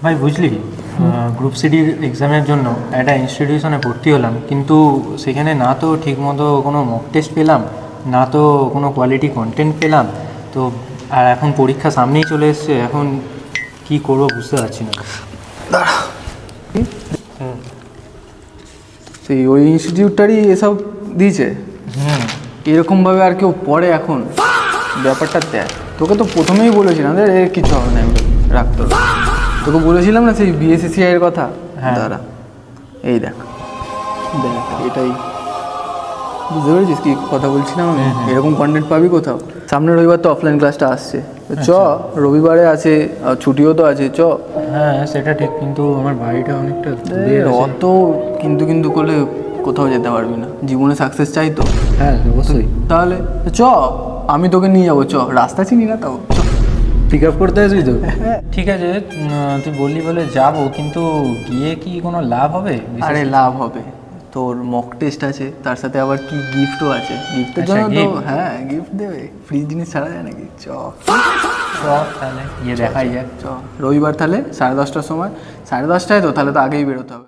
ভাই বুঝলি, গ্রুপ সিডির এক্সামের জন্য একটা ইনস্টিটিউশনে ভর্তি হলাম, কিন্তু সেখানে না তো ঠিকমতো কোনো মক টেস্ট পেলাম, না তো কোনো কোয়ালিটি কন্টেন্ট পেলাম। তো আর এখন পরীক্ষা সামনেই চলে এসছে, এখন কি করব বুঝতে পারছি না। সেই ওই ইনস্টিটিউটটারই এসব দিয়েছে। এরকমভাবে আর কেউ পড়ে এখন? ব্যাপারটা দেখ, তোকে তো প্রথমেই বলেছিলাম এর কিছু হবে না, রাখতো। তোকে বলেছিলাম না সেই বিএসসিসিআই এর কথা। দাঁড়া, এই দেখ দেখ এটাই, বুঝতে পেরেছিস কি কথা বলছিলাম আমি? এরকম কন্টেন্ট পাবি কোথাও? সামনের রবিবার তো অফলাইন ক্লাসটা আসছে, চ রবিবারে আছে, ছুটিও তো আছে, চ। হ্যাঁ সেটা ঠিক, কিন্তু আমার বাড়িটা অনেকটা অত কিন্তু কিন্তু করলে কোথাও যেতে পারবি না, জীবনে সাকসেস চাই তো। হ্যাঁ অবশ্যই। তাহলে চ, আমি তোকে নিয়ে যাবো, চ, রাস্তা চিনি না তাও, চ। পিক আপ করতে আসবি তো? ঠিক আছে, তুই বললি বলে যাবো, কিন্তু গিয়ে কি কোনো লাভ হবে? আরে লাভ হবে, তোর মক টেস্ট আছে, তার সাথে আবার কি গিফটও আছে। গিফটের আচ্ছা, জন্য তো gift? হ্যাঁ গিফট দেবে, ফ্রি জিনিস ছাড়া যায় নাকি? চ তাহলে গিয়ে দেখাই যাক। চ, রবিবার তাহলে 10:30টার সময়। 10:30টায় তো, তাহলে তো আগেই বেরোতে হবে।